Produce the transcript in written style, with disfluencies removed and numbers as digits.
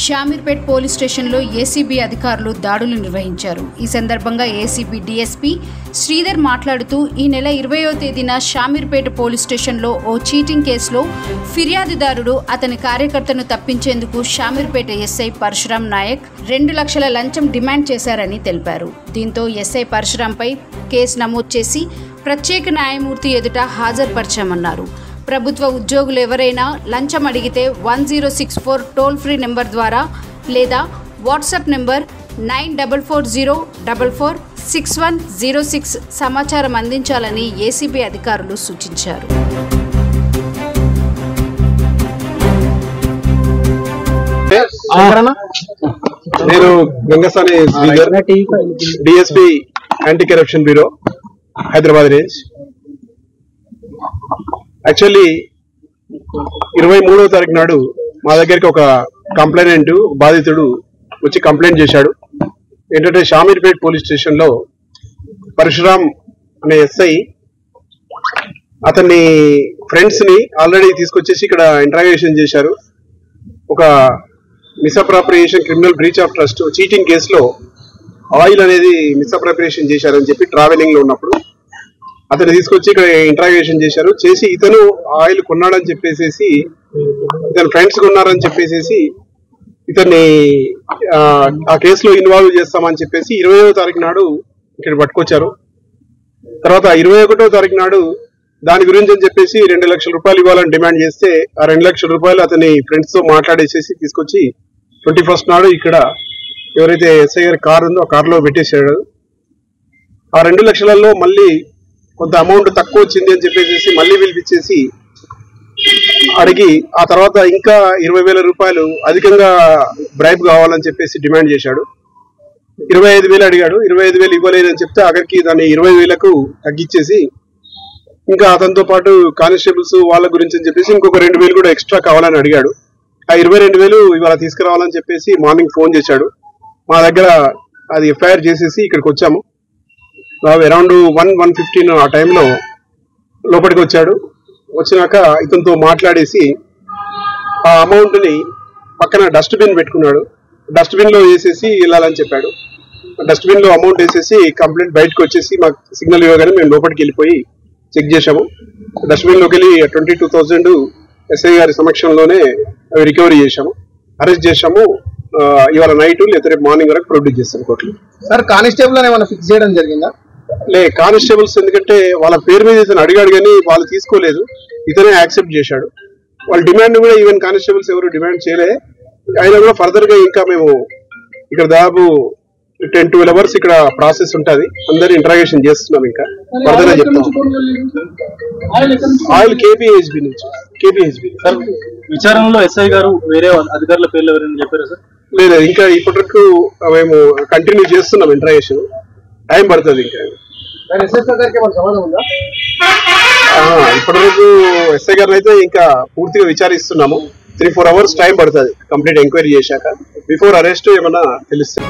Shamirpet police స్టేషన్లో ACB అధికారులు దాడులు నిర్వహించారు. ఈ సందర్భంగా ఏసీబీ డీఎస్పీ శ్రీధర్ మాట్లాడుతూ ఈ నెల 20వ తేదీన షామీర్పేట పోలీస్ స్టేషన్లో ఓ చీటింగ్ కేసులో ఫిర్యాదుదారుడు అతని కార్యకర్తను తప్పించేందుకు షామీర్పేట ఎస్ఐ పరశురాం నాయక్ 2 లక్షల లంచం డిమాండ్ చేశారని తెలిపారు. దీంతో ఎస్ఐ పరశురాంపై కేసు నమోదు చేసి ప్రత్యేక న్యాయమూర్తి ఎదుట హాజరుపరచామన్నారు. ప్రభుత్వ ఉద్యోగులు ఎవరైనా లంచం అడిగితే 1064 టోల్ ఫ్రీ నెంబర్ ద్వారా లేదా వాట్సాప్ నెంబర్ 9440446106 సమాచారం అందించాలని ఏసీబీ అధికారులు సూచించారు. నేను Gangasani Sridhar, DSP anti corruption bureau, Hyderabad range. Actually 23వ తారీఖు నాడు మా దగ్గరికి ఒక కంప్లైనెంట్ బాధితుడు వచ్చి కంప్లైంట్ చేశాడు. ఏంటంటే షామీర్పేట్ పోలీస్ స్టేషన్లో పరశురాం అనే ఎస్ఐ అతన్ని ఫ్రెండ్స్ని ఆల్రెడీ తీసుకొచ్చేసి ఇక్కడ ఇంట్రాగేషన్ చేశారు. ఒక misappropriation criminal breach of trust cheating కేసులో ఆయిల్ అనేది మిస్అప్రాప్రియేషన్ చేశారని చెప్పి ట్రావెలింగ్ లో ఉన్నప్పుడు అతను తీసుకొచ్చి ఇక్కడ ఇంట్రాగేషన్ చేశారు. చేసి ఇతను ఆయిల్ కొన్నాడని చెప్పేసి ఇతను ఫ్రెండ్స్ కొన్నారని చెప్పేసి ఇతన్ని ఆ కేసులో ఇన్వాల్వ్ చేస్తామని చెప్పేసి 20వ తారీఖు నాడు ఇక్కడ పట్టుకొచ్చారు. తర్వాత 21వ తారీఖు నాడు దాని గురించి అని చెప్పేసి 2 లక్షల రూపాయలు ఇవ్వాలని డిమాండ్ చేస్తే ఆ 2 లక్షల రూపాయలు అతని ఫ్రెండ్స్ తో మాట్లాడేసేసి తీసుకొచ్చి 21st నాడు ఇక్కడ ఎవరైతే ఎస్ఐ గారి కారు ఉందో ఆ కారులో పెట్టేశాడు. ఆ 2 లక్షలలో మళ్ళీ కొంత అమౌంట్ తక్కువ వచ్చింది అని చెప్పేసి మళ్ళీ పిలిపించేసి అడిగి ఆ తర్వాత ఇంకా 20,000 రూపాయలు అధికంగా బ్రైబ్ కావాలని చెప్పేసి డిమాండ్ చేశాడు. 25,000 అడిగాడు. 25,000 ఇవ్వలేదని చెప్తే అక్కడికి దాన్ని 20,000కు తగ్గించేసి ఇంకా అతనితో పాటు కానిస్టేబుల్స్ వాళ్ళ గురించి అని చెప్పేసి ఇంకొక 2,000 కూడా ఎక్స్ట్రా కావాలని అడిగాడు. ఆ 22,000 ఇవాళ తీసుకురావాలని చెప్పేసి మార్నింగ్ ఫోన్ చేశాడు. మా దగ్గర అది ఎఫ్ఐఆర్ చేసేసి ఇక్కడికి వచ్చాము. అరౌండ్ 1:15 ఆ టైంలో లోపలికి వచ్చాడు. వచ్చినాక ఇతనితో మాట్లాడేసి ఆ అమౌంట్ ని పక్కన డస్ట్బిన్ పెట్టుకున్నాడు. డస్ట్బిన్ లో వేసేసి వెళ్ళాలని చెప్పాడు. డస్ట్బిన్ లో అమౌంట్ వేసేసి కంప్లైంట్ బయటకు వచ్చేసి మాకు సిగ్నల్ ఇవ్వగానే మేము లోపలికి వెళ్ళిపోయి చెక్ చేశాము. డస్ట్బిన్ లోకి వెళ్ళి 22,000 ఎస్ఐ గారి సమక్షంలోనే అవి రికవరీ చేశాము, అరెస్ట్ చేశాము. ఇవాళ నైట్ లేదా రేపు మార్నింగ్ వరకు ప్రొడ్యూస్ చేస్తాం కోర్టులో. సార్ కానిస్టేబుల్ ఏమైనా ఫిక్స్ చేయడం జరిగిందా? కానిస్టేబుల్స్ ఎందుకంటే వాళ్ళ పేరు మీద ఇతను అడిగాడు కానీ వాళ్ళు తీసుకోలేదు, ఇతనే యాక్సెప్ట్ చేశాడు. వాళ్ళ డిమాండ్ కూడా ఈవెన్ కానిస్టేబుల్స్ ఎవరు డిమాండ్ చేయలే. అయినా కూడా ఫర్దర్ గా ఇంకా మేము ఇక్కడ దాదాపు 10-12 అవర్స్ ఇక్కడ ప్రాసెస్ ఉంటుంది. అందరు ఇంట్రాగేషన్ చేస్తున్నాం. ఇంకా ఫర్దర్ గా చెప్తాం. ఆయిల్ కేపీహెచ్బి నుంచి. విచారణలో ఎస్ఐ గారు వేరే అధికారుల పేర్లు ఎవరైనా చెప్పారా సార్? లేదు, ఇంకా ఇప్పటి వరకు మేము కంటిన్యూ చేస్తున్నాం ఇంట్రాగేషన్. టైం పడుతుంది. ఇంకా ఇప్పటి వరకు ఎస్ఐ గారిని అయితే ఇంకా పూర్తిగా విచారిస్తున్నాము. 3-4 అవర్స్ టైం పడుతుంది కంప్లీట్ ఎంక్వైరీ చేశాక. బిఫోర్ అరెస్ట్ ఏమన్నా తెలుస్తుంది.